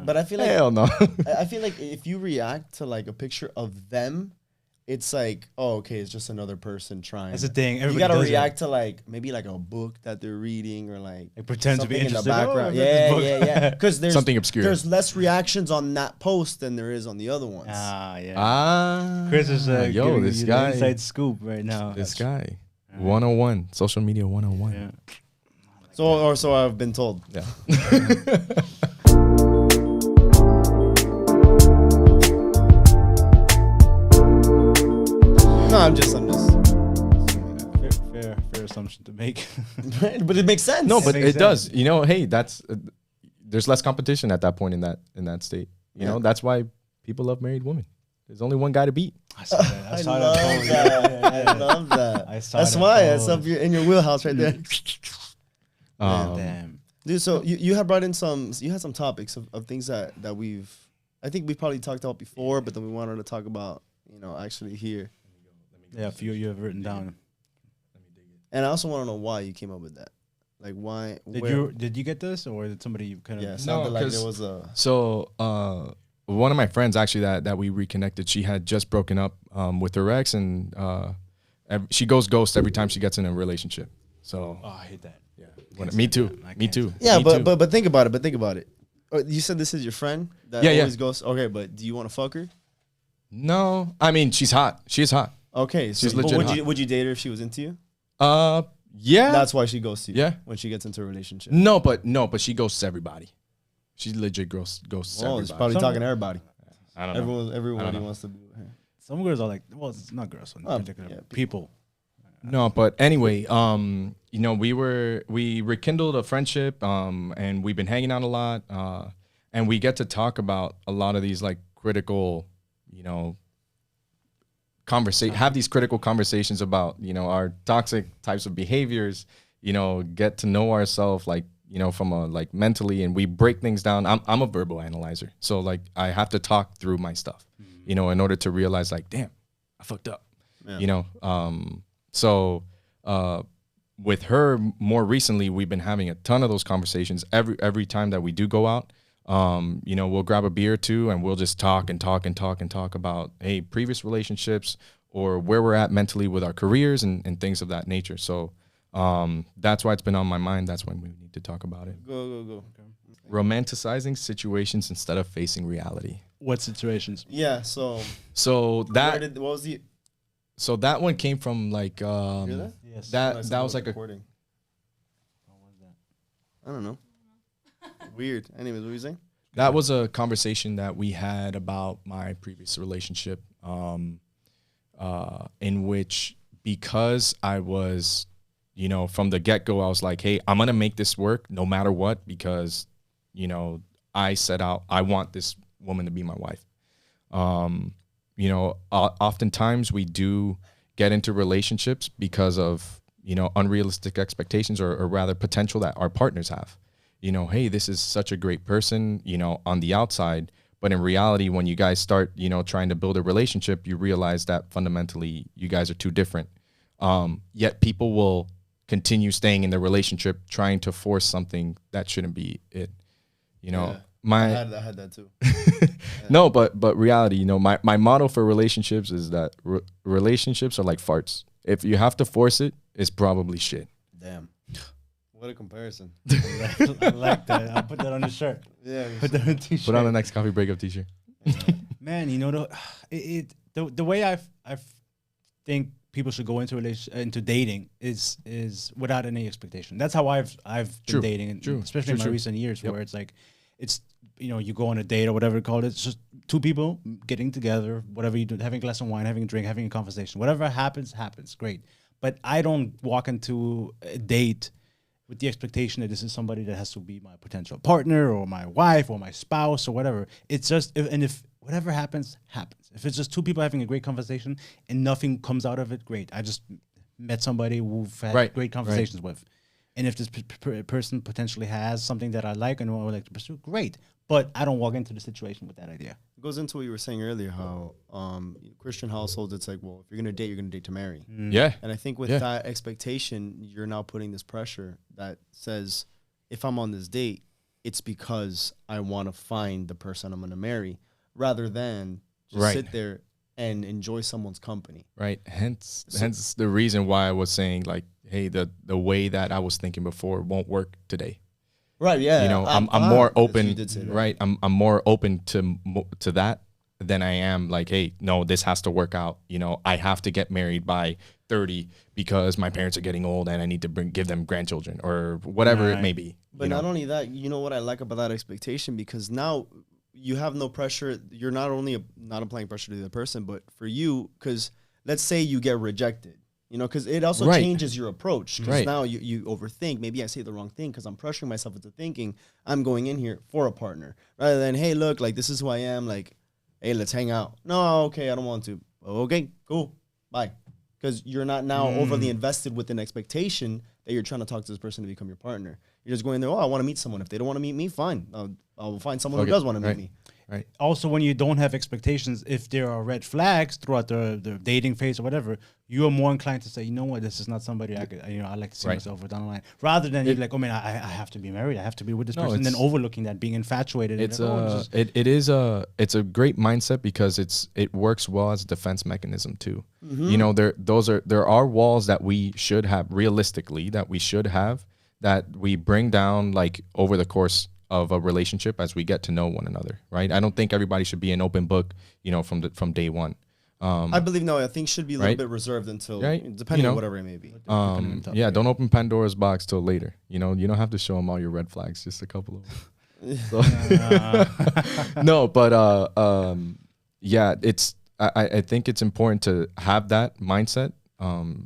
But I feel like hell no. I feel like if you react to like a picture of them, it's like, oh, okay, it's just another person trying. That's the thing. You gotta react to like maybe like a book that they're reading or like pretend to be interested in the background. Oh, Yeah. Because there's something obscure. There's less reactions on that post than there is on the other ones. Chris is yo, this guy, the inside scoop right now. This guy, 101, social media 101. Yeah. So I've been told. Yeah. No, I'm just. Fair assumption to make. But it makes sense. No, but makes it does. You know, hey, that's there's less competition at that point in that state. You know, that's why people love married women. There's only one guy to beat. I saw that. I love that. That's why it's up in your wheelhouse right there. Damn. Dude, so you had brought in some topics of things that I think we probably talked about before, but then we wanted to talk about, actually here. Yeah, a few you have written down. And I also want to know why you came up with that. Like why? Did you get this, or did somebody kind of? Yeah, it sounded like there was a. So one of my friends actually that we reconnected, she had just broken up with her ex, and she goes ghost every time she gets in a relationship. So I hate that. Yeah, me too. Me too. Yeah, me but too. but think about it. You said this is your friend that always goes. Okay, but do you want to fuck her? No, I mean she's hot. She's hot. Okay, so She's legit hot. would you date her if she was into you? Yeah. That's why she goes to you. Yeah. When she gets into a relationship. No, but she ghosts everybody. She legit ghosts everybody. She's probably talking to everybody. I don't know. Everybody wants to be with her. Some girls are like, well, it's not girls, in particular. Yeah, people. No, but anyway, we rekindled a friendship, and we've been hanging out a lot, and we get to talk about a lot of these like critical, have these critical conversations about, our toxic types of behaviors, get to know ourselves, like, from a like mentally, and we break things down. I'm a verbal analyzer. So like I have to talk through my stuff, in order to realize like, damn, I fucked up, So with her more recently, we've been having a ton of those conversations every time that we do go out. We'll grab a beer or two and we'll just talk about, hey, previous relationships or where we're at mentally with our careers and things of that nature. So that's why it's been on my mind. That's when we need to talk about it. Go. Okay. Romanticizing situations instead of facing reality. What situations? Yeah, so that what was the so that one came from like Yes. that was like recording. What was that? I don't know. Weird. Anyways, what were you saying? That was a conversation that we had about my previous relationship, in which, because I was, from the get-go, I was like, hey, I'm going to make this work no matter what, because, I set out, I want this woman to be my wife. Oftentimes we do get into relationships because of, unrealistic expectations or rather potential that our partners have. Hey, this is such a great person, on the outside. But in reality, when you guys start, trying to build a relationship, you realize that fundamentally you guys are too different. Yet people will continue staying in the relationship, trying to force something that shouldn't be it. Yeah, I had that too. No, but reality, my motto for relationships is that relationships are like farts. If you have to force it, it's probably shit. Damn. What a comparison. I like that. I'll put that on the shirt. Yeah. Put that on a t-shirt. Put on the next Coffee Breakup t-shirt. Man, the way I think people should go into dating is without any expectation. That's how I've been dating, especially in my recent years, where it's like, you go on a date or whatever it's called. It's just two people getting together, whatever you do, having a glass of wine, having a drink, having a conversation. Whatever happens, great. But I don't walk into a date with the expectation that this is somebody that has to be my potential partner or my wife or my spouse or whatever. It's just, if whatever happens. If it's just two people having a great conversation and nothing comes out of it, great. I just met somebody who've had great conversations with. And if this person potentially has something that I like and I would like to pursue, great. But I don't walk into the situation with that idea. It goes into what you were saying earlier, how Christian households, it's like, well, if you're going to date to marry. Yeah. And I think with that expectation, you're now putting this pressure that says, if I'm on this date, it's because I want to find the person I'm going to marry, rather than just Right. sit there and enjoy someone's company. Right. Hence the reason why I was saying like, hey, the way that I was thinking before won't work today. Right. Yeah. You know, I'm more open. You did say that. Right. I'm more open to that than I am like, hey, no, this has to work out. You know, I have to get married by 30 because my parents are getting old and I need to give them grandchildren or whatever it may be. But not only that, you know what I like about that expectation, because now you have no pressure. You're not only not applying pressure to the other person, but for you, because let's say you get rejected, you know, because it also changes your approach. Because now you overthink. Maybe I say the wrong thing because I'm pressuring myself into thinking I'm going in here for a partner, rather than, hey, look, like, this is who I am. Like, hey, let's hang out. No, okay, I don't want to. Okay, cool, bye. Because you're not now overly invested with an expectation that you're trying to talk to this person to become your partner. You're just going there, oh, I want to meet someone. If they don't want to meet me, fine. I'll find someone who does want to meet me. Right. Also, when you don't have expectations, if there are red flags throughout the dating phase or whatever, you are more inclined to say, you know what, this is not somebody I could, I like to see myself with down the line. Rather than you're like, oh man, I have to be married, I have to be with this person, and then overlooking that, being infatuated. It's it's a great mindset because it works well as a defense mechanism too. You know, there are walls that we should have realistically that we bring down like over the course of a relationship as we get to know one another, right? I don't think everybody should be an open book, you know, from day one. I believe I think should be a little bit reserved until depending on whatever it may be. Don't open Pandora's box till later. You know, you don't have to show them all your red flags, just a couple of them. No, but I think it's important to have that mindset,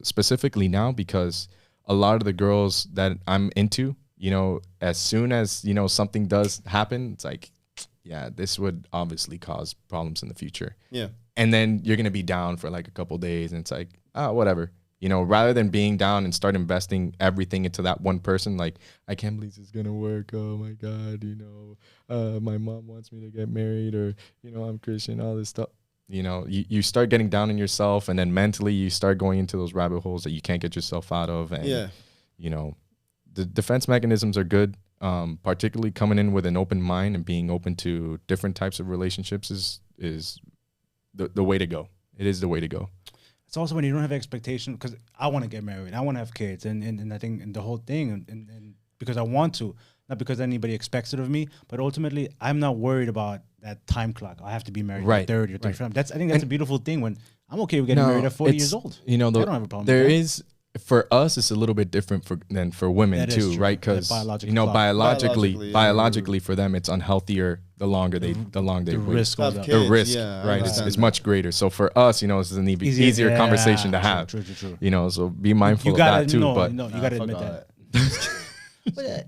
specifically now, because a lot of the girls that I'm into, you know, as soon as, you know, something does happen, it's like, yeah, this would obviously cause problems in the future. Yeah. And then you're going to be down for like a couple of days and it's like, whatever, you know, rather than being down and start investing everything into that one person. Like, I can't believe this is going to work. Oh my God. You know, my mom wants me to get married, or, you know, I'm Christian, all this stuff. You know, you start getting down on yourself, and then mentally you start going into those rabbit holes that you can't get yourself out of. And, you know, the defense mechanisms are good, particularly coming in with an open mind and being open to different types of relationships is the way to go. It is the way to go. It's also when you don't have expectations, because I want to get married, I want to have kids, and I think and the whole thing, and because I want to, not because anybody expects it of me, but ultimately I'm not worried about that time clock. I have to be married at 30 or 35. I think that's a beautiful thing when I'm okay with getting married at 40 years old. You know, I don't have a problem there with that. is. For us, it's a little bit different than for women too, right? Because you know, biologically, for them, it's unhealthier the longer they wait. The risk, right? It's much greater. So for us, you know, this is an easier conversation to have. True. You know, so be mindful of that too. But you gotta admit that.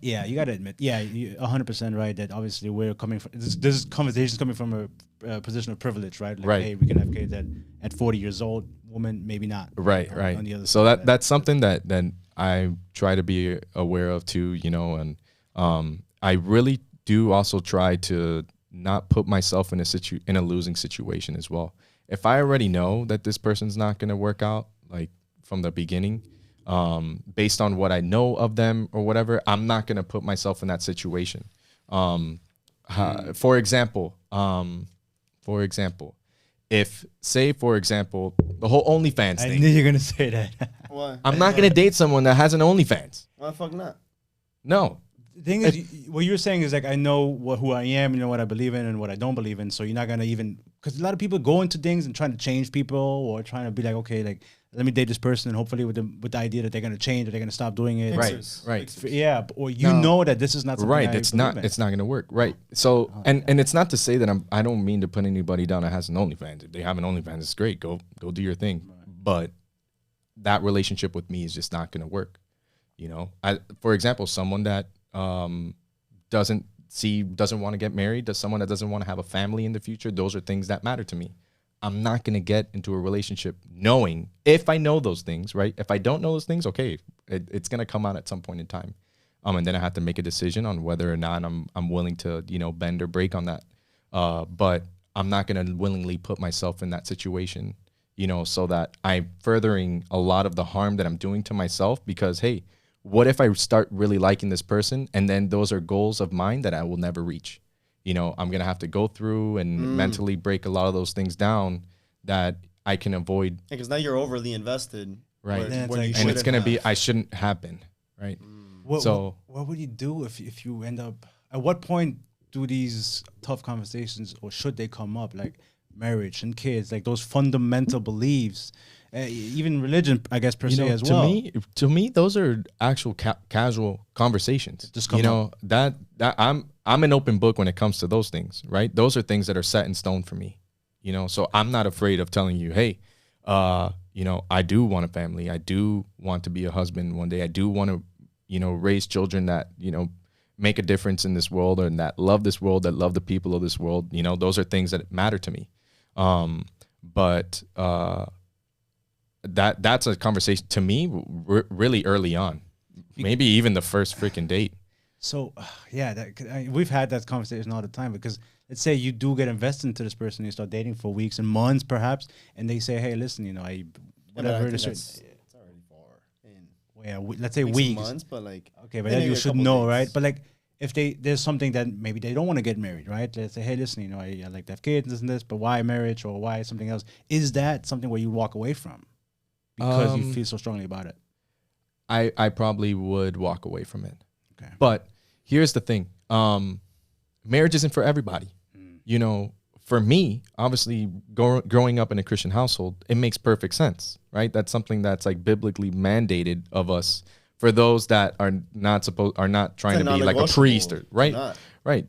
You gotta admit, you're 100% right. That obviously we're coming from this conversation's coming from a position of privilege, right? Like, hey, we can have kids at 40 years old. Woman, maybe not. Right. On the other so side that's something that I try to be aware of too, you know, and I really do also try to not put myself in a losing situation as well. If I already know that this person's not going to work out, like from the beginning, based on what I know of them or whatever, I'm not going to put myself in that situation. For example, if, say, for example, the whole OnlyFans thing. I knew you were going to say that. Why? I'm not going to date someone that has an OnlyFans. Why the fuck not? No. The thing is, what you're saying is like, I know who I am, you know what I believe in and what I don't believe in. So you're not going to even, because a lot of people go into things and trying to change people or trying to be like, okay, like, let me date this person, and hopefully with the idea that they're going to change or they're going to stop doing it. Right. Yeah, or know that this is not something it's not going to work. Right. So, and it's not to say that I don't mean to put anybody down that has an OnlyFans. If they have an OnlyFans, it's great. Go do your thing. Right. But that relationship with me is just not going to work. You know, for example, someone that doesn't want to get married, someone that doesn't want to have a family in the future, those are things that matter to me. I'm not going to get into a relationship knowing, if I know those things, right? If I don't know those things, okay, it's going to come out at some point in time. And then I have to make a decision on whether or not I'm willing to, you know, bend or break on that. But I'm not going to willingly put myself in that situation, you know, so that I'm furthering a lot of the harm that I'm doing to myself because, hey, what if I start really liking this person, and then those are goals of mine that I will never reach? You know, I'm going to have to go through and mentally break a lot of those things down that I can avoid. Because now you're overly invested. Right. Where and it's going to be, I shouldn't have been. Right. What would you do if you end up, at what point do these tough conversations, or should they come up, like marriage and kids, like those fundamental beliefs, even religion, I guess, per se, as well? To me, those are actual casual conversations. Just come up. that I'm an open book when it comes to those things, right? Those are things that are set in stone for me, you know. So I'm not afraid of telling you, hey, you know, I do want a family. I do want to be a husband one day. I do want to, you know, raise children that, you know, make a difference in this world, and that love this world, that love the people of this world. You know, those are things that matter to me. But that's a conversation to me really early on, maybe even the first freaking date. So we've had that conversation all the time, because let's say you do get invested into this person, you start dating for weeks and months perhaps, and they say, hey, listen, you know, whatever it is. It's already far in. Yeah, let's say weeks. Months, but like, okay, but then you should know, right? But like, if there's something that maybe they don't want to get married, right? Let's say, hey, listen, you know, I like to have kids and this, but why marriage, or why something else? Is that something where you walk away from because you feel so strongly about it? I probably would walk away from it. Okay. But here's the thing. Marriage isn't for everybody. You know, for me, obviously growing up in a Christian household, it makes perfect sense, right? That's something that's like biblically mandated of us. For those that are not trying to be like a priest, right? Right.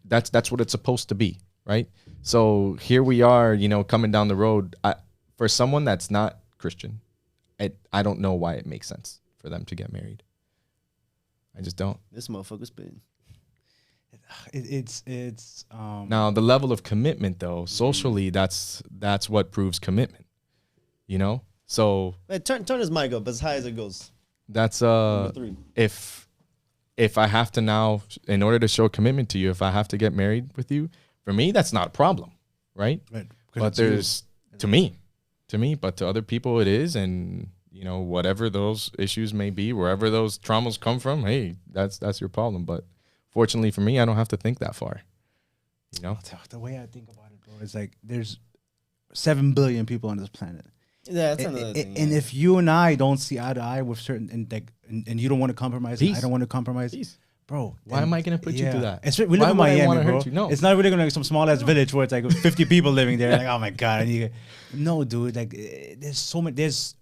That's what it's supposed to be, right? So here we are, you know, coming down the road. For someone that's not Christian, I don't know why it makes sense for them to get married. I just don't. This motherfucker's been. It's now the level of commitment, though, socially, that's what proves commitment. You know, so turn his mic up as high as it goes. That's if I have to now, in order to show commitment to you, if I have to get married with you, for me, that's not a problem, right? Right. But there's to me, but to other people it is, and you know, whatever those issues may be, wherever those traumas come from, hey, that's your problem. But fortunately for me, I don't have to think that far. You know, the way I think about it, bro, is like there's 7 billion people on this planet. Yeah, that's another thing. And if you and I don't see eye to eye with certain, and you don't want to compromise, and I don't want to compromise, bro. Why am I going to put you through that? We live in Miami, bro. No. It's not really going to be some small ass village where it's like 50 people living there. Like, oh my god, no, dude. Like, there's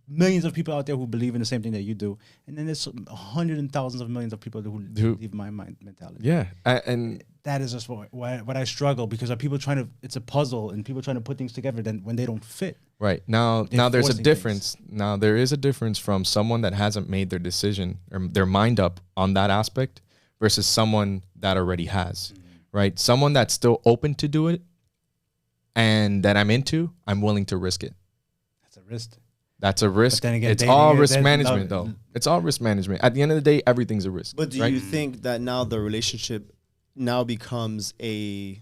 millions of people out there who believe in the same thing that you do, and then there's hundreds and thousands of millions of people who believe my mentality. Yeah, and that is just what I struggle, because are people trying to? It's a puzzle, and people trying to put things together. Then when they don't fit, right now there's a difference. Now there is a difference from someone that hasn't made their decision or their mind up on that aspect versus someone that already has. Right, someone that's still open to do it, and that I'm willing to risk it. That's a risk. That's a risk. But then again, it's all risk management, though. It's all risk management. At the end of the day, everything's a risk. But do you think that now the relationship now becomes a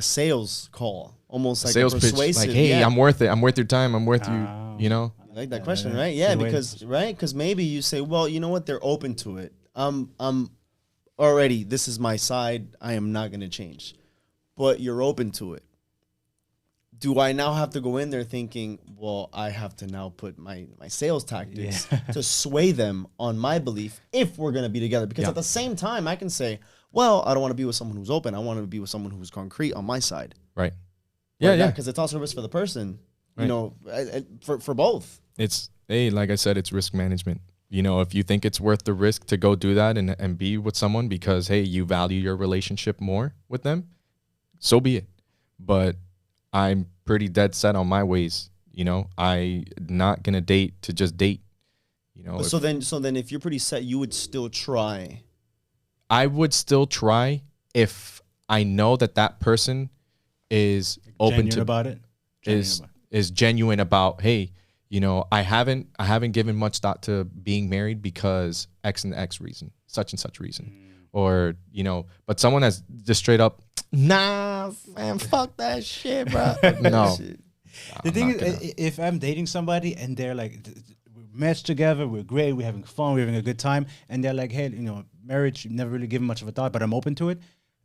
sales call, almost like sales a persuasive pitch? Like, hey, I'm worth it. I'm worth your time. I'm worth you. You know. I like that question, right? Yeah, because maybe you say, well, you know what? They're open to it. I'm already. This is my side. I am not going to change, but you're open to it. Do I now have to go in there thinking, well, I have to now put my sales tactics to sway them on my belief if we're going to be together? Because at the same time, I can say, well, I don't want to be with someone who's open. I want to be with someone who's concrete on my side. Right. Yeah. Because it's also a risk for the person, you know, for both. It's, like I said, it's risk management. You know, if you think it's worth the risk to go do that and be with someone because, hey, you value your relationship more with them, so be it. But I'm pretty dead set on my ways. You know, I'm not gonna date to just date. You know. So then, if you're pretty set, you would still try. I would still try if I know that person is open to about it. Is genuine about, hey, you know, I haven't given much thought to being married because X and X reason, such and such reason. Or, you know, but someone that's just straight up, nah, man, fuck that shit, bro. No. The thing is, if I'm dating somebody and they're like, meshed together, we're great, we're having fun, we're having a good time, and they're like, hey, marriage, you never really given much of a thought, but I'm open to it.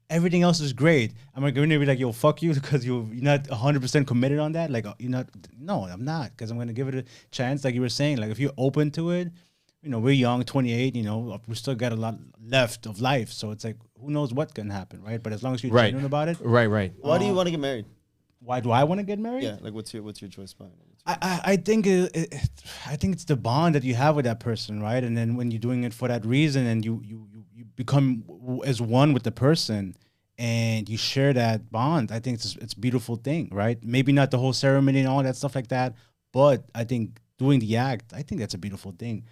Everything else is great. I'm going to be like, yo, fuck you, because you're not 100% committed on that. Like, you're not. No, I'm not, because I'm going to give it a chance. Like you were saying, like if you're open to it, we're young, 28. We still got a lot left of life. So it's like, who knows what can happen, right? But as long as you're genuine about it, right. Why do you want to get married? Why do I want to get married? Yeah, like what's your choice behind it? I think I think it's the bond that you have with that person, right? And then when you're doing it for that reason, and you become as one with the person, and you share that bond, I think it's a beautiful thing, right? Maybe not the whole ceremony and all that stuff like that, but I think doing the act, I think that's a beautiful thing.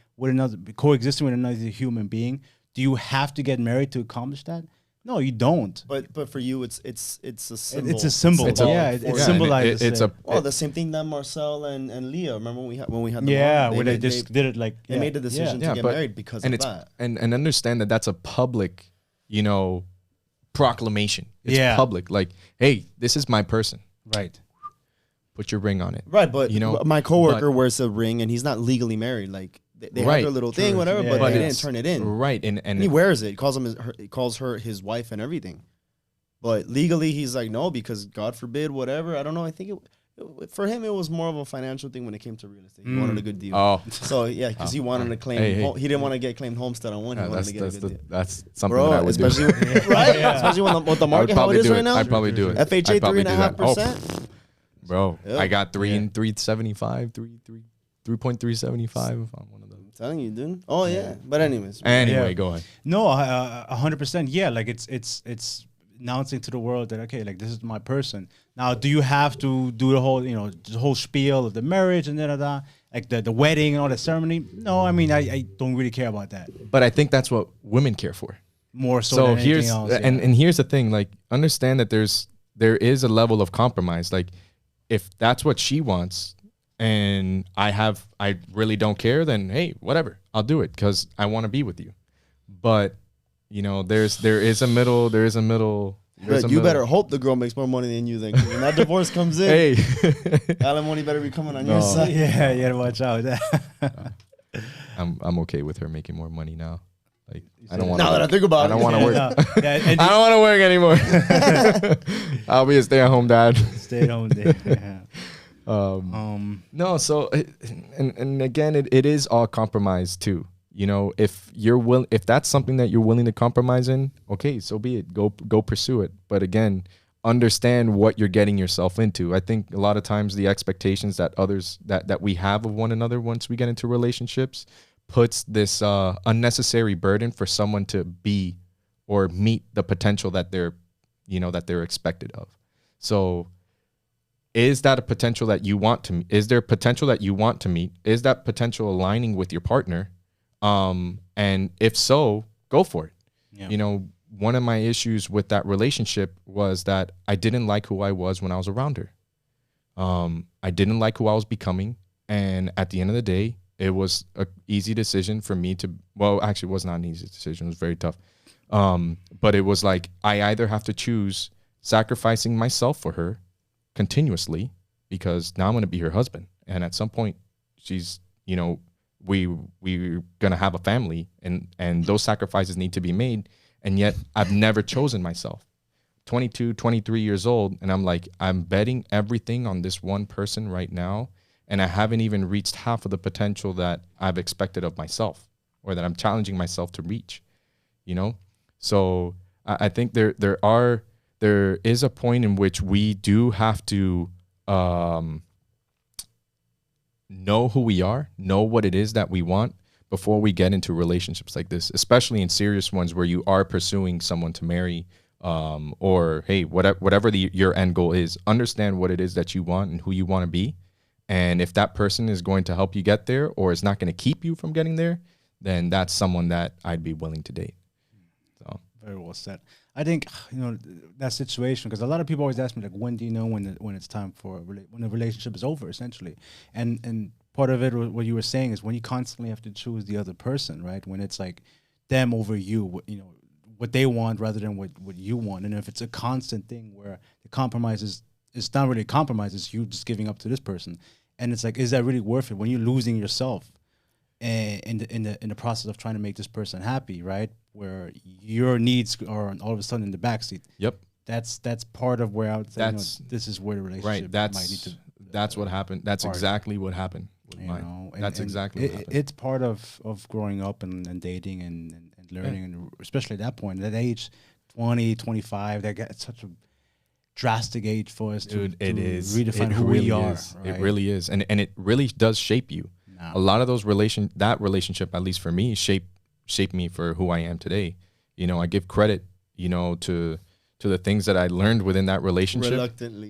Coexisting with another human being. Do you have to get married to accomplish that? No, you don't. But for you, it's a symbol. It's a symbol. It symbolizes. The same thing that Marcel and Leah. Remember when we had the where they did it like they made the decision to get married because of that. And understand that that's a public, proclamation. It's public. Like, hey, this is my person. Right. Put your ring on it. Right, but my coworker wears a ring and he's not legally married. Like they have their little thing, whatever, but they didn't turn it in. Right, and he wears it. He calls her his wife and everything. But legally, he's like, no, because God forbid, whatever. I don't know. I think for him, it was more of a financial thing when it came to real estate. He wanted a good deal. Oh. So, yeah, because he wanted to claim. He didn't want to get claimed homestead on one. He wanted to get a good deal. That's something that I would especially do. Right? Yeah. Especially with the market, how it is right now. I'd probably do it. FHA 3.5%. Bro, I got 3.375, 3.375 on one of those. I'm telling you, dude. Oh, yeah. But anyways. Anyway, go ahead. No, 100%. Yeah, like it's announcing to the world that, okay, like this is my person. Now, do you have to do the whole spiel of the marriage and da-da-da, like the wedding and all the ceremony? No, I mean, I don't really care about that. But I think that's what women care for. More so than anything else. And here's the thing, like, understand that there is a level of compromise. Like, if that's what she wants and I really don't care, then hey, whatever, I'll do it because I want to be with you. But there is a middle. You better hope the girl makes more money than you. Then when that divorce comes in, hey, alimony better be coming on your side. Yeah, you gotta watch out. I'm okay with her making more money now. Like, I don't want. Now that I think about it, I don't want to work. No. I don't want to work anymore. I'll be a stay-at-home dad. Stay-at-home dad. Yeah. No. So, and again, it is all compromise too. If that's something that you're willing to compromise in, okay, so be it. Go pursue it. But again, understand what you're getting yourself into. I think a lot of times the expectations that others that we have of one another once we get into relationships puts this unnecessary burden for someone to be or meet the potential that they're expected of. So is that a potential that you want to, is there potential that you want to meet? Is that potential aligning with your partner? And if so, go for it. Yeah. One of my issues with that relationship was that I didn't like who I was when I was around her. I didn't like who I was becoming. And at the end of the day, it was an easy decision for me to, actually it was not an easy decision. It was very tough. But it was like, I either have to choose sacrificing myself for her continuously because now I'm going to be her husband. And at some point she's, we're going to have a family and those sacrifices need to be made. And yet I've never chosen myself. 22, 23 years old. And I'm like, I'm betting everything on this one person right now. And I haven't even reached half of the potential that I've expected of myself or that I'm challenging myself to reach, So I think there is a point in which we do have to know who we are, know what it is that we want before we get into relationships like this, especially in serious ones where you are pursuing someone to marry or, hey, whatever your end goal is, understand what it is that you want and who you want to be. And if that person is going to help you get there or is not going to keep you from getting there, then that's someone that I'd be willing to date. So very well said. I think, that situation, because a lot of people always ask me, like, when do you know when it's time for when a relationship is over, essentially? And part of it, what you were saying, is when you constantly have to choose the other person, right? When it's like them over you, what they want rather than what you want. And if it's a constant thing where the compromise is, it's not really a compromise, it's you just giving up to this person. And it's like, is that really worth it when you're losing yourself? in the process of trying to make this person happy, right? Where your needs are all of a sudden in the backseat. Yep. That's part of where I would say, this is where the relationship might need to. That's what happened. That's exactly what happened with mine. That's exactly what happened. It's part of growing up and dating and learning, and especially at that point, that age, 20, 25, that's such a drastic age for us to redefine who we are. Right? It really is. And it really does shape you. No. A lot of those that relationship, at least for me, shaped me for who I am today. You know, I give credit, you know, to the things that I learned within that relationship.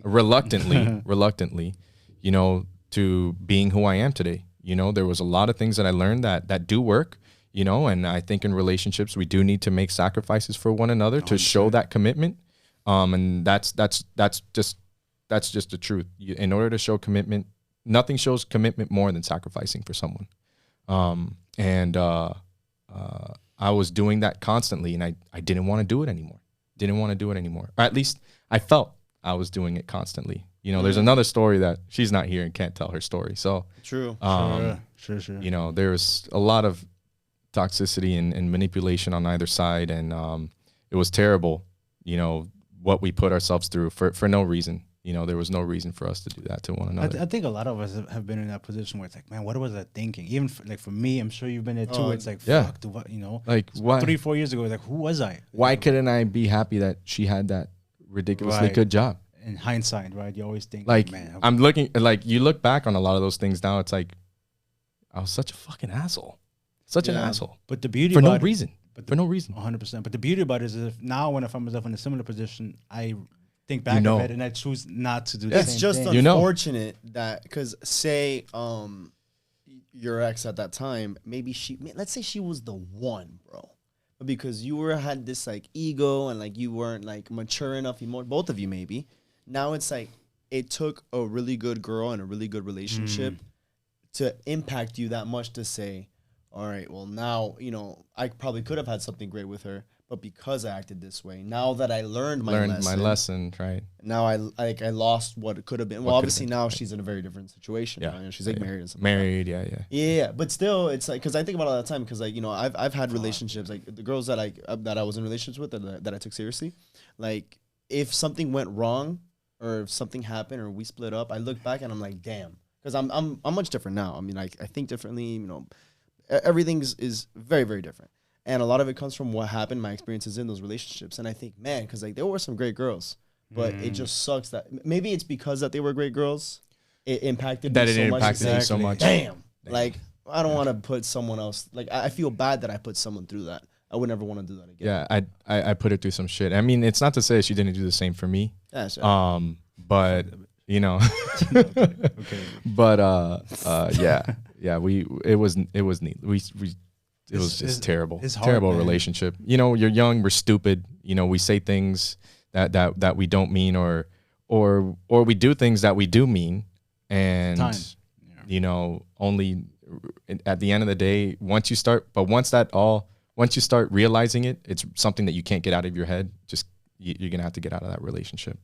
Reluctantly, you know, to being who I am today. You know, there was a lot of things that I learned that do work, you know, and I think in relationships, we do need to make sacrifices for one another to show that commitment. And that's just the truth. In order to show commitment, nothing shows commitment more than sacrificing for someone. I was doing that constantly, and I didn't want to do it anymore. Or at least I felt I was doing it constantly. You know, there's another story that she's not here and can't tell her story. So true. Sure. You know, there's a lot of toxicity and manipulation on either side, and it was terrible. You know, what we put ourselves through for no reason. You know, there was no reason for us to do that to one another. I think a lot of us have been in that position where it's like, man, what was I thinking? Even for me, I'm sure you've been there too. It's like, fuck, you know, like why, 3-4 years ago, like, who was I? Why couldn't I be happy that she had that ridiculously good job? In hindsight, right? You always think, like, man, I'm looking, like, you look back on a lot of those things now, it's like, I was such a fucking asshole. Such an asshole. But the beauty for about no reason. For no reason. 100%. But the beauty about it is if now when I find myself in a similar position, I think back of it and I choose not to do the same thing. It's just unfortunate that, because say your ex at that time, maybe let's say she was the one, bro. But because you had this like ego and like you weren't like mature enough, both of you maybe. Now it's like it took a really good girl and a really good relationship to impact you that much to say, all right, well now, you know, I probably could have had something great with her, but because I acted this way, now that I learned my lesson, right? Now I lost what it could have been. Well, obviously now she's in a very different situation. Yeah, right? She's like married and stuff. Married, yeah. But still, it's like, because I think about it all the time, because like, you know, I've had relationships, like the girls that I was in relationships with that I took seriously, like if something went wrong or if something happened or we split up, I look back and I'm like, damn, because I'm much different now. I mean, I think differently. You know, everything is very, very different. And a lot of it comes from what happened, my experiences in those relationships. And I think, man, because like there were some great girls, but it just sucks that maybe it's because that they were great girls, it impacted me so much. Damn. Like I don't want to put someone else. Like I feel bad that I put someone through that. I would never want to do that again. Yeah, I put her through some shit. I mean, it's not to say she didn't do the same for me. Yeah, sure. But you know, okay. But it was neat. It was just terrible. It's hard, terrible relationship. You know, you're young, we're stupid. You know, we say things that we don't mean, or we do things that we do mean, and you know, only at the end of the day, once you start realizing it, it's something that you can't get out of your head. Just you're gonna have to get out of that relationship.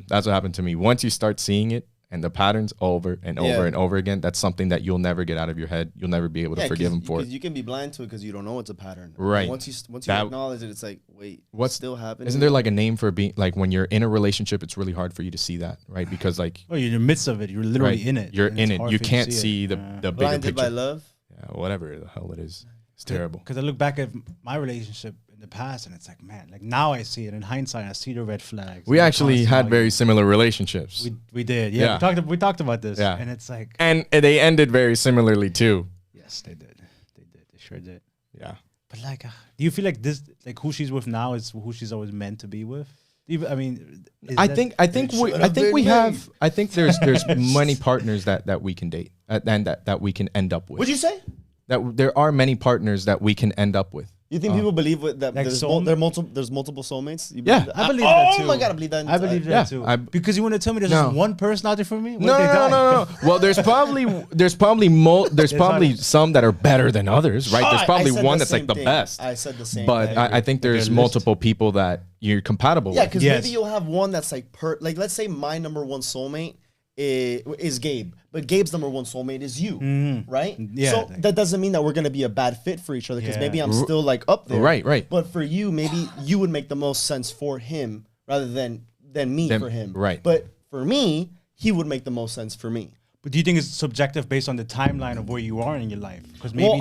That's what happened to me. Once you start seeing it and the patterns over and over and over again, that's something that you'll never get out of your head. You'll never be able to forgive him for it. Because you can be blind to it because you don't know it's a pattern. Right. Once you acknowledge it, it's like, wait, what's still happening? Isn't there like a name for being, like when you're in a relationship, it's really hard for you to see that, right? Because like, you're in the midst of it. You're literally in it. You're in it. You can't see the bigger blinded picture. By love. Yeah, whatever the hell it is. It's terrible. Because I look back at my relationship in the past, and it's like, man, like now I see it. In hindsight, I see the red flags. We actually had very similar relationships. We did, yeah. We talked about this, and it's like, and they ended very similarly too. Yes, they did. They sure did. Yeah. But like, do you feel like this, like who she's with now, is who she's always meant to be with? Even, I mean, I think there's many partners that we can date and that we can end up with. What'd you say? That there are many partners that we can end up with. You think people believe that like there's multiple soulmates? Yeah, I believe that too. Oh my God, I believe that. I believe that too. Because you want to tell me there's just one person out there for me? No. Well, there's probably some that are better than others, right? There's probably one that's like the best. I said the same. But I think there's multiple people that you're compatible with. Yeah, because maybe you'll have one that's like let's say my number one soulmate is Gabe, but Gabe's number one soulmate is you, right? Yeah. So that doesn't mean that we're gonna be a bad fit for each other because maybe I'm still like up there, Right. But for you, maybe you would make the most sense for him rather than me for him, right? But for me, he would make the most sense for me. But do you think it's subjective based on the timeline of where you are in your life? Because maybe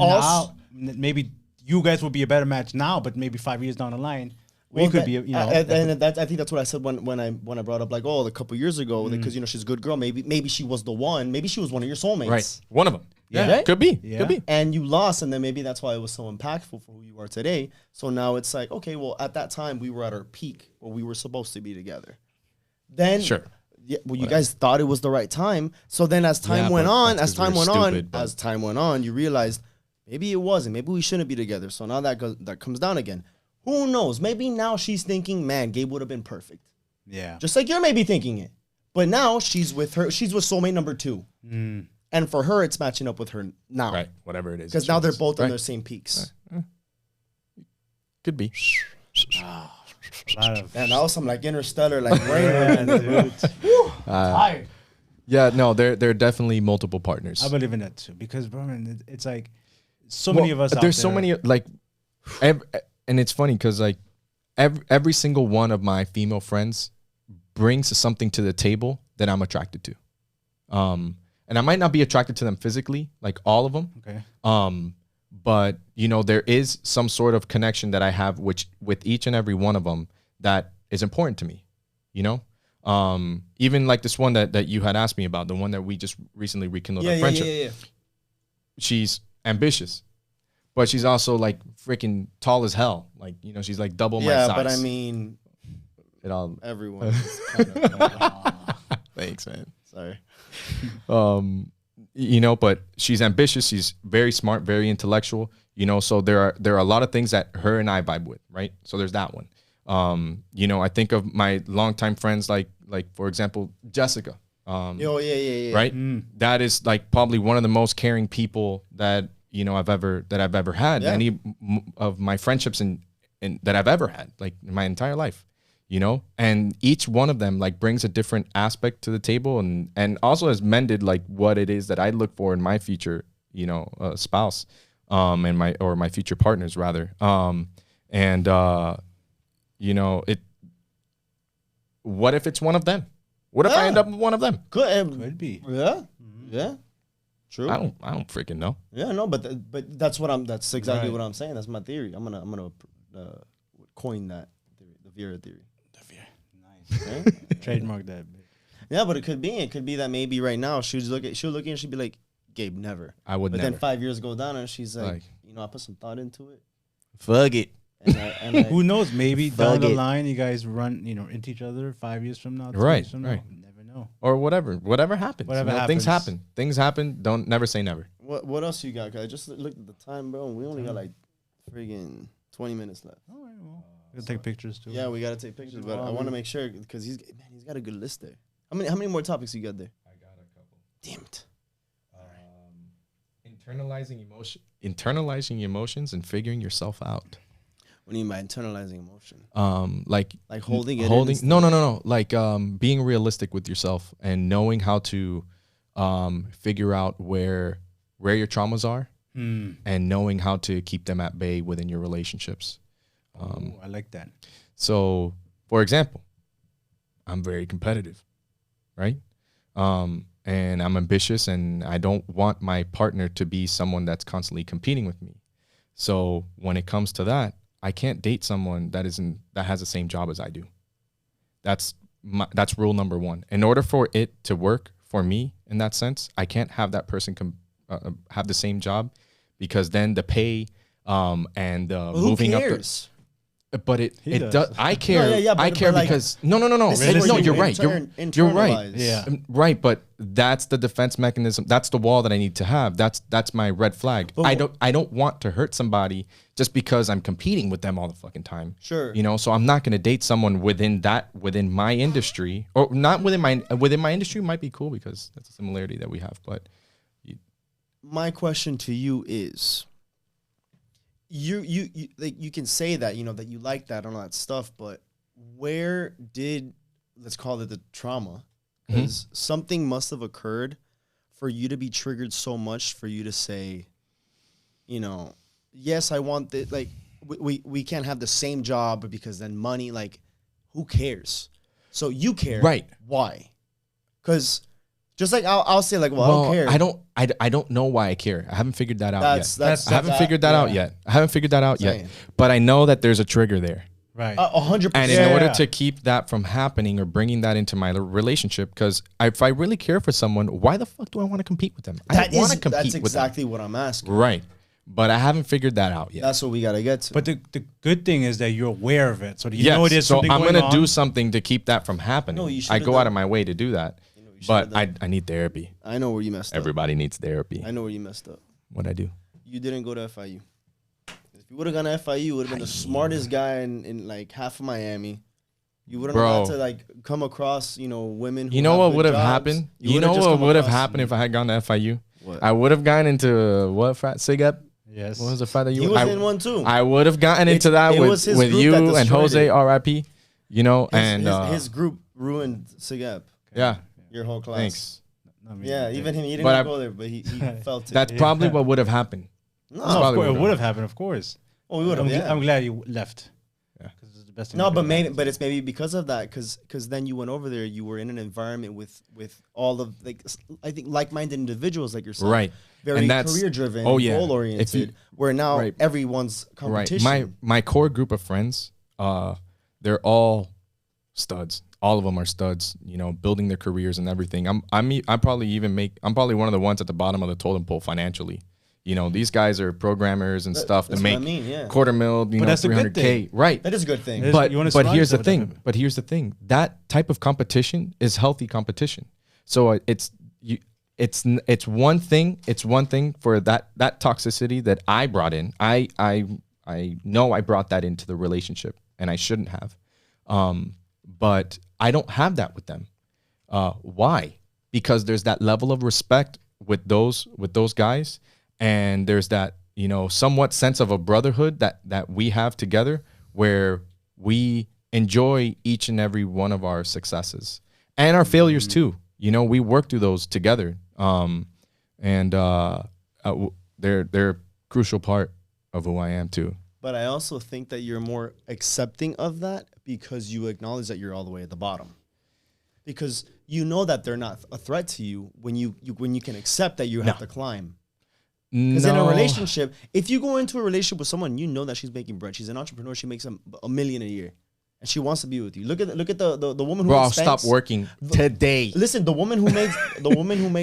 maybe you guys will be a better match now, but maybe 5 years down the line, we could be, you know. I think that's what I said when I brought up like, oh, a couple years ago, because you know she's a good girl. Maybe she was the one. Maybe she was one of your soulmates. Right, one of them. Yeah, right? Could be. And you lost, and then maybe that's why it was so impactful for who you are today. So now it's like, okay, well, at that time we were at our peak where we were supposed to be together. Then sure. Yeah, well, you guys thought it was the right time. So then as time went on, you realized maybe it wasn't. Maybe we shouldn't be together. So now that comes down again. Who knows? Maybe now she's thinking, man, Gabe would have been perfect. Yeah. Just like you're maybe thinking it. But now she's with soulmate number 2. And for her, it's matching up with her now. Right, whatever it is. Because now they're both on their same peaks. Could be. Man, that was some like interstellar, like brain. Tired. Yeah, no, there are definitely multiple partners. I believe in that too, because bro, man, it's like many of us. There's so many like, and it's funny because like every single one of my female friends brings something to the table that I'm attracted to. And I might not be attracted to them physically, like all of them. Okay. But you know, there is some sort of connection that I have with each and every one of them that is important to me, you know? Even like this one that you had asked me about, the one that we just recently rekindled our friendship. Yeah. She's ambitious, but she's also like freaking tall as hell. Like, you know, she's like double my size. Yeah, but I mean, everyone is kind of thanks, man. Sorry. You know, but she's ambitious. She's very smart, very intellectual. You know, so there are a lot of things that her and I vibe with, right? So there's that one. You know, I think of my longtime friends, like for example, Jessica. Yeah. Right. That is like probably one of the most caring people that you know I've ever had. Yeah. Any of my friendships and that I've ever had, like in my entire life. You know, and each one of them like brings a different aspect to the table, and also has mended like what it is that I look for in my future, you know, spouse, and my future partners rather. You know, what if it's one of them? What if I end up with one of them? Could be. Yeah. Yeah. True. I don't freaking know. Yeah, no, but that's exactly what I'm saying. That's my theory. I'm gonna coin that theory, the Vera theory. Nice. Right? Trademark that. Yeah, but it could be that maybe right now she'll look and she'd be like, Gabe, never. I would never. But then 5 years go down and she's like, you know, I put some thought into it. Fuck it. And who knows? Maybe down the line you guys run, you know, into each other 5 years from now. Right. From right. now. You never know. Or whatever happens. Things happen. Things happen. Don't never say never. What else you got? I just looked at the time, bro. And we only got like friggin' 20 minutes left. All right, well, we can take pictures too. Yeah, we gotta take pictures, but I want to make sure because he's got a good list there. How many more topics you got there? I got a couple. Damn it. Internalizing emotions and figuring yourself out. What do you mean by internalizing emotion? Like holding it. No. Like being realistic with yourself and knowing how to figure out where your traumas are and knowing how to keep them at bay within your relationships. I like that. So, for example, I'm very competitive, right? And I'm ambitious, and I don't want my partner to be someone that's constantly competing with me. So when it comes to that, I can't date someone that has the same job as I do. That's rule number one. In order for it to work for me in that sense, I can't have that person have the same job, because then the pay and moving up. But it does. I care. I care because no. You're right. You're right. Yeah. Right. But that's the defense mechanism. That's the wall that I need to have. That's my red flag. I don't want to hurt somebody just because I'm competing with them all the fucking time. Sure. You know, so I'm not going to date someone within my industry, or not within my industry might be cool because that's a similarity that we have. But my question to you is, you like, you can say that, you know, that you like that and all that stuff, but where did, let's call it the trauma because something must have occurred for you to be triggered so much for you to say, you know, yes, I want this. Like, we can't have the same job because then money, like, who cares? So you care. Right. Why? Because just like I'll say, like, well, I don't care. I don't know why I care. I haven't figured that out yet. I haven't figured that out yet. But I know that there's a trigger there. Right. 100%. And in order to keep that from happening or bringing that into my relationship, because if I really care for someone, why the fuck do I want to compete with them? I don't want to compete with them. That's exactly what I'm asking. Right. But I haven't figured that out yet. That's what we got to get to. But the good thing is that you're aware of it. So you know it is so something I'm going going to on. do something to keep that from happening. No, you I go out of my way to do that. But I need therapy. I know where you messed up. Everybody needs therapy. I know where you messed up. What'd I do? You didn't go to FIU. If you would have gone to FIU, you would have been the smartest guy in like half of Miami. You wouldn't have had to like come across, you know, women who You know what would would have happened? You know what would have happened if I had gone to FIU? What? I would have gone into what frat? SIGEP? Yes. What was the frat that you He was in one too. I would have gotten into that with you and Jose, R.I.P. You know, his group ruined SIGEP. Yeah. Your whole class. Thanks. Yeah, even him. He didn't go there, but he felt it. That's probably what would have happened. No, of course, it would have happened, of course. Oh, we would have. I'm glad you left. Yeah. Because it's the best thing. No, but it's maybe because of that, because then you went over there, you were in an environment with all of, like, I think like-minded individuals like yourself, right? Very career-driven, goal-oriented. Where now everyone's competition. Right. My core group of friends, they're all studs. All of them are studs. You know, building their careers and everything. I'm probably one of the ones at the bottom of the totem pole financially. You know, these guys are programmers and stuff that make $250,000, you know, $300K. Right. That is a good thing. But here's the thing. That type of competition is healthy competition. So it's one thing. It's one thing for that toxicity that I brought in. I know I brought that into the relationship, and I shouldn't have. But I don't have that with them. Why? Because there's that level of respect with those guys. And there's that, you know, somewhat sense of a brotherhood that we have together where we enjoy each and every one of our successes and our failures too. You know, we work through those together. They're a crucial part of who I am too. But I also think that you're more accepting of that because you acknowledge that you're all the way at the bottom. Because you know that they're not a threat to you when you can accept that you have to climb. Because in a relationship, if you go into a relationship with someone, you know that she's making bread. She's an entrepreneur. She makes $1 million a year, and she wants to be with you. Look at the woman who. Bro, made I'll Spanx. stop working today. Listen, the woman who made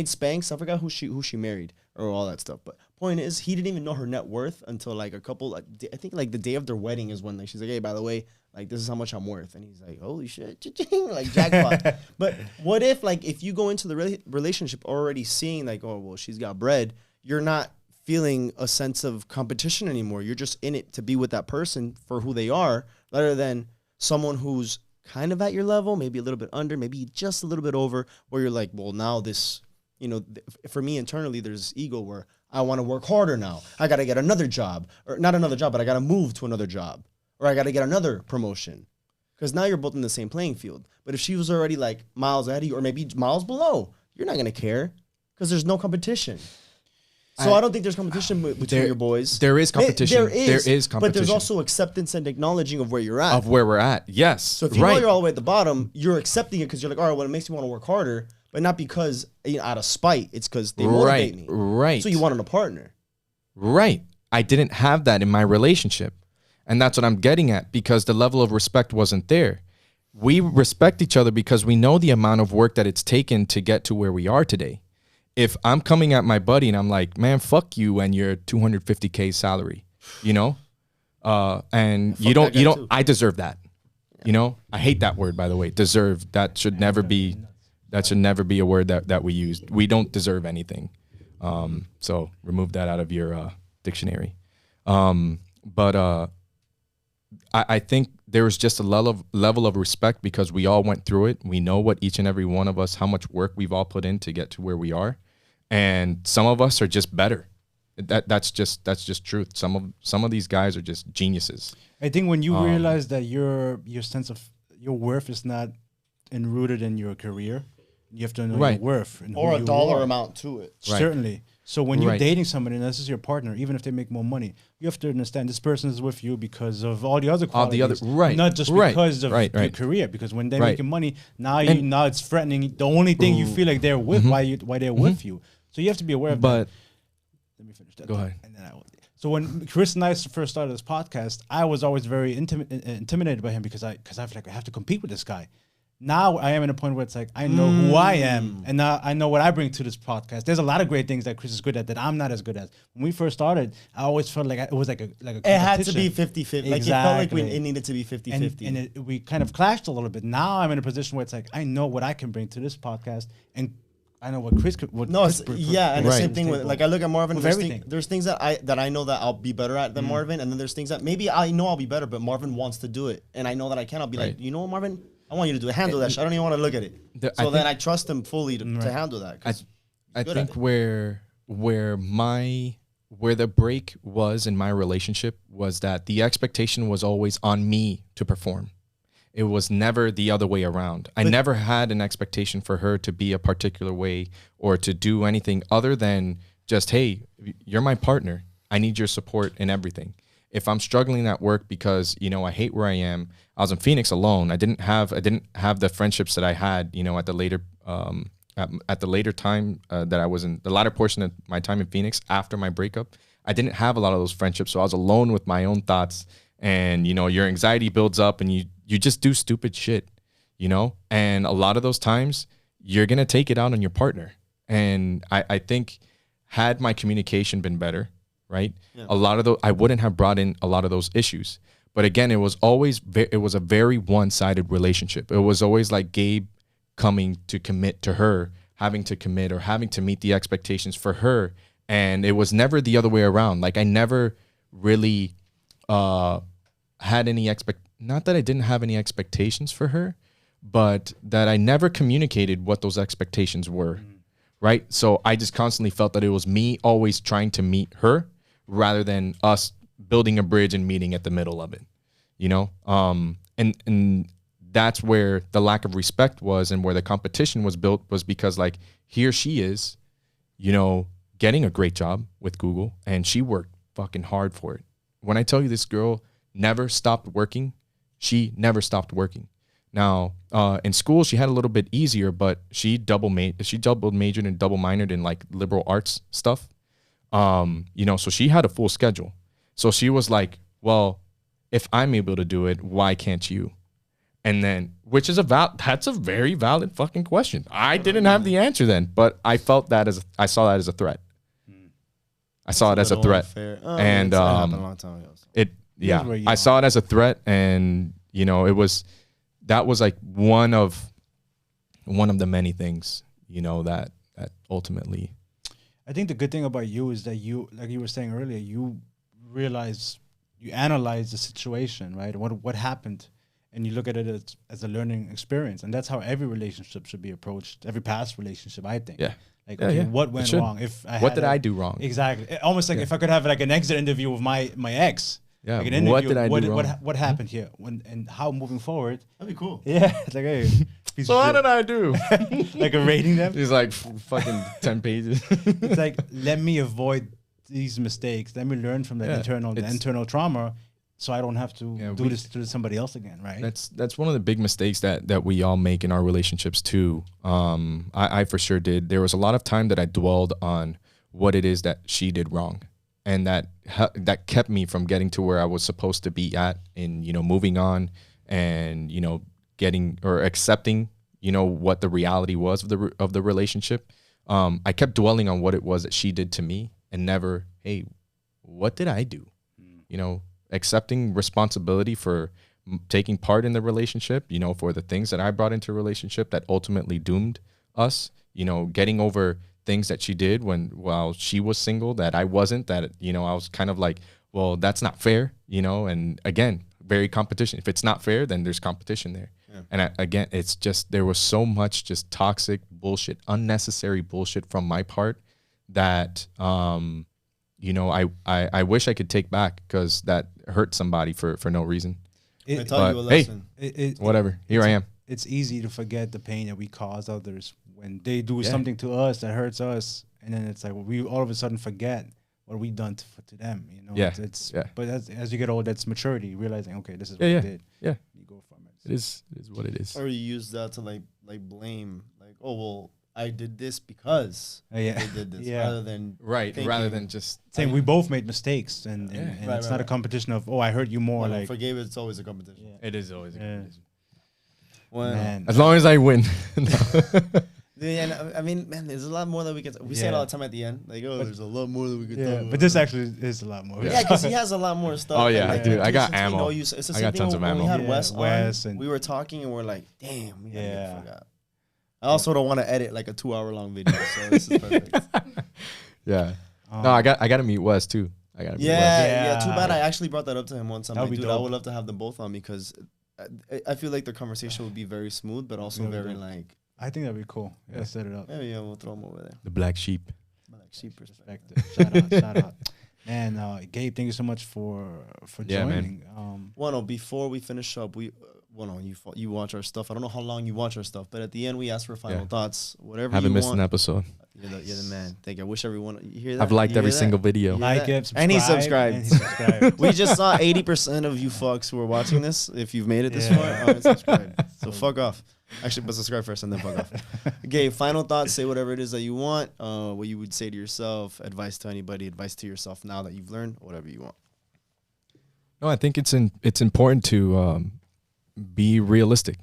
Spanx. I forgot who she married or all that stuff. But point is, he didn't even know her net worth until like a couple. I think like the day of their wedding is when like she's like, hey, by the way, like this is how much I'm worth, and he's like, holy shit, like jackpot. But what if like if you go into the relationship already seeing like, oh well, she's got bread, you're not feeling a sense of competition anymore. You're just in it to be with that person for who they are, rather than someone who's kind of at your level, maybe a little bit under, maybe just a little bit over, where you're like, well, now this, you know, for me internally, there's ego where I want to work harder now. I got to get another job, or not another job, but I got to move to another job, or I got to get another promotion. Because now you're both in the same playing field. But if she was already like miles ahead of you, or maybe miles below, you're not going to care because there's no competition. So I don't think there's competition between your boys. There is competition. There is competition. But there's also acceptance and acknowledging of where you're at. Of where we're at, yes. So if you know you're all the way at the bottom, you're accepting it because you're like, all right, well, it makes me want to work harder, but not because, you know, out of spite. It's because they motivate me. Right. So you wanted a partner. Right. I didn't have that in my relationship. And that's what I'm getting at, because the level of respect wasn't there. We respect each other because we know the amount of work that it's taken to get to where we are today. If I'm coming at my buddy and I'm like, man, fuck you and your $250K salary, you know, and you don't, I deserve that. Yeah. You know, I hate that word, by the way, deserve. That should never be a word that we use. We don't deserve anything. So remove that out of your dictionary. But I think there was just a level of respect because we all went through it. We know what each and every one of us, how much work we've all put in to get to where we are. And some of us are just better. That's just truth. Some of these guys are just geniuses. I think when you realize that your sense of your worth is not enrooted in your career, You have to know your worth. And or a dollar amount to it. Certainly. So when you're dating somebody, and this is your partner, even if they make more money, you have to understand this person is with you because of all the other qualities. Not just because of your career. Because when they're making money, now it's threatening. The only thing you feel like they're with, why they're with you. So you have to be aware of that. Let me finish that. Go ahead. And then so when Chris and I first started this podcast, I was always very intimidated by him because I have to compete with this guy. Now I am in a point where it's like, I know who I am, and now I know what I bring to this podcast. There's a lot of great things that Chris is good at that I'm not as good at. When we first started, I always felt like it was like a competition. It had to be 50-50. Exactly. Like it felt like it needed to be 50-50. And we kind of clashed a little bit. Now I'm in a position where it's like, I know what I can bring to this podcast, and I know what Chris could. And the same thing with, like, I look at Marvin. There's things that I know that I'll be better at than Marvin, and then there's things that maybe I know I'll be better, but Marvin wants to do it, and I know that I can. I'll be like, you know what, Marvin, I want you to do it. Handle that shit. I don't even want to look at it. Then I trust him fully to handle that. I think where the break was in my relationship was that the expectation was always on me to perform. It was never the other way around. I never had an expectation for her to be a particular way or to do anything other than just, hey, you're my partner. I need your support in everything. If I'm struggling at work because, I hate where I am, I was in Phoenix alone. I didn't have the friendships that I had, at the later at the later time that I was in the latter portion of my time in Phoenix after my breakup. I didn't have a lot of those friendships, so I was alone with my own thoughts. And your anxiety builds up, and you just do stupid shit, And a lot of those times, you're gonna take it out on your partner. And I think had my communication been better, right? Yeah. A lot of those, I wouldn't have brought in a lot of those issues. But again, it was a very one-sided relationship. It was always like Gabe coming to commit to her, having to commit or having to meet the expectations for her. And it was never the other way around. Like I never really had any not that I didn't have any expectations for her, but that I never communicated what those expectations were. Right. So I just constantly felt that it was me always trying to meet her rather than us building a bridge and meeting at the middle of it, and that's where the lack of respect was, and where the competition was built was because like here she is, getting a great job with Google, and she worked fucking hard for it. When I tell you this girl never stopped working, she never stopped working. Now, in school, she had a little bit easier, but she double majored and double minored in like liberal arts stuff. So she had a full schedule. So she was like, well, if I'm able to do it, why can't you? And then, which is that's a very valid fucking question. I didn't have the answer then, but I felt that I saw that as a threat. I saw it as a threat. And I saw it as a threat, and that was like one of the many things, that ultimately. I think the good thing about you is that you, like you were saying earlier, you analyze the situation, right? What happened, and you look at it as a learning experience, and that's how every relationship should be approached. Every past relationship, I think. Yeah. Like, okay, what went wrong? What did I do wrong? Exactly. Almost like if I could have like an exit interview with my ex. Yeah. Like what did I do wrong? What happened here? And how moving forward? That'd be cool. Yeah. It's like, hey. So how did I do? Like a rating them. It's like fucking 10 pages. It's like, let me avoid these mistakes. Let me learn from that internal trauma, so I don't have to do this to somebody else again, right? That's one of the big mistakes that we all make in our relationships too. I for sure did. There was a lot of time that I dwelled on what it is that she did wrong, and that kept me from getting to where I was supposed to be at in moving on and getting or accepting what the reality was of the relationship. I kept dwelling on what it was that she did to me, and never, hey, what did I do? Accepting responsibility for taking part in the relationship, for the things that I brought into a relationship that ultimately doomed us, getting over things that she did while she was single that I wasn't, that, I was kind of like, well, that's not fair, and again, very competition. If it's not fair, then there's competition there. Yeah. And again, it's just, there was so much just toxic bullshit, unnecessary bullshit from my part that, I wish I could take back, because that hurt somebody for no reason. I taught you a lesson. Whatever. Here I am. It's easy to forget the pain that we cause others when they do something to us that hurts us, and then it's like we all of a sudden forget what we done to them. You know, it's but as you get older, that's maturity, realizing okay, this is what you did. Yeah, you go from it. It is what it is. Or you use that to like blame, like, oh well, I did this because they did this, rather than rather than just saying we both made mistakes, and it's not a competition of I hurt you more. Like for Gabe, it's always a competition. It is always a competition. Well, as long as I win. Yeah, I mean, man, there's a lot more that we can. We say it all the time at the end, like, oh, there's a lot more that we could talk about. But this actually is a lot more. Yeah, because he has a lot more stuff. Oh yeah, like, dude, I got ammo. It's the I same got thing tons of ammo. When we had Wes on, and we were talking and we're like, damn, we forgot. I also don't want to edit like a 2-hour-long video, so this is perfect. Yeah. No, I got to meet Wes too. I got to meet Wes. Yeah. Too bad I actually brought that up to him once. I'm like, dude, I would love to have them both on because I feel like the conversation would be very smooth, but also very like. I think that'd be cool. Yeah, set it up. Yeah, we'll throw them over there. The black sheep. Black sheep perspective. Shout out. And Gabe, thank you so much for joining. Well, no, before we finish up, you watch our stuff. I don't know how long you watch our stuff, but at the end we ask for final thoughts. Whatever. Haven't missed an episode. You're the man. Thank you. I wish everyone. You hear that? I've liked every single video. Like it, subscribe, and he subscribed. We just saw 80% of you fucks who are watching this. If you've made it this far, aren't subscribed. So fuck off. Actually, but subscribe first and then fuck off. Okay, final thoughts. Say whatever it is that you want. What you would say to yourself. Advice to anybody. Advice to yourself now that you've learned. Whatever you want. No, I think it's important to be realistic.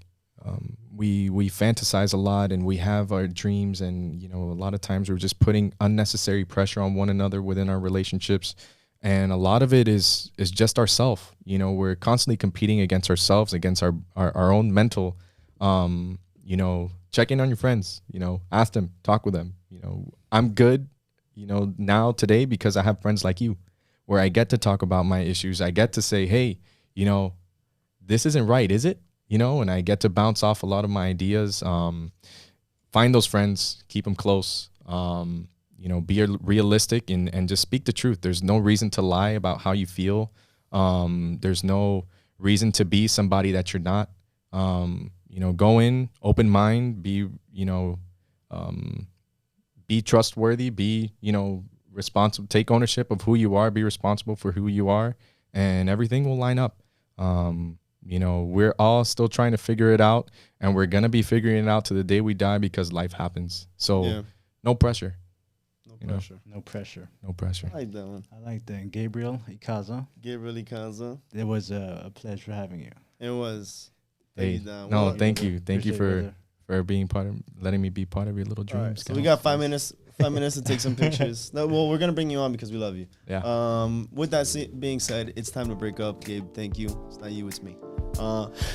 We fantasize a lot and we have our dreams, and a lot of times we're just putting unnecessary pressure on one another within our relationships, and a lot of it is just ourselves. We're constantly competing against ourselves, against our own mental. Check in on your friends. Ask them, talk with them. I'm good. Now today because I have friends like you, where I get to talk about my issues. I get to say, hey, this isn't right, is it? And I get to bounce off a lot of my ideas. Find those friends, keep them close. Be realistic and just speak the truth. There's no reason to lie about how you feel. There's no reason to be somebody that you're not. Go in, open mind, be trustworthy, be, responsible, take ownership of who you are, be responsible for who you are, and everything will line up. We're all still trying to figure it out, and we're going to be figuring it out to the day we die because life happens. So no pressure. No pressure. I like that one. I like that. Gabriel Icaza. It was a pleasure having you. It was. Hey, thank you. Thank you for being letting me be part of your little dreams. Right, so we got 5 minutes. 5 minutes to take some pictures. No, well, we're gonna bring you on because we love you. Yeah. With that being said, it's time to break up. Gabe, thank you. It's not you, it's me.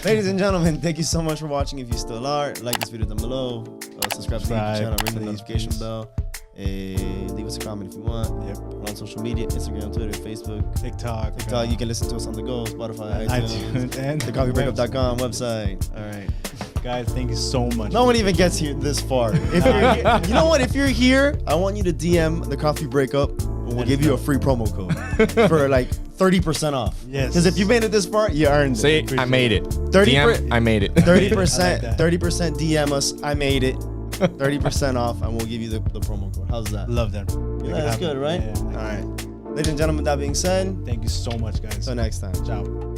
Ladies and gentlemen, thank you so much for watching. If you still are, like this video down below. Subscribe to the YouTube channel. Ring the notification bell. Leave us a comment if you want. We're on social media: Instagram, Twitter, Facebook, TikTok. You can listen to us on the go, Spotify, iTunes, and thecoffeebreakup.com website. All right. Guys, thank you so much. No one even gets here this far. If you're, you know what? If you're here, I want you to DM the Coffee Breakup. We'll give you a free promo code for like 30% off. Yes. Because if you made it this far, you earned it. Say, I made it. 30%. I made it. 30%. 30% DM us. I made it. 30% off, and we'll give you the promo code. How's that? Love that. Yeah, that's good, right? Yeah. All right. Ladies and gentlemen, that being said, thank you so much, guys. Until next time. Ciao.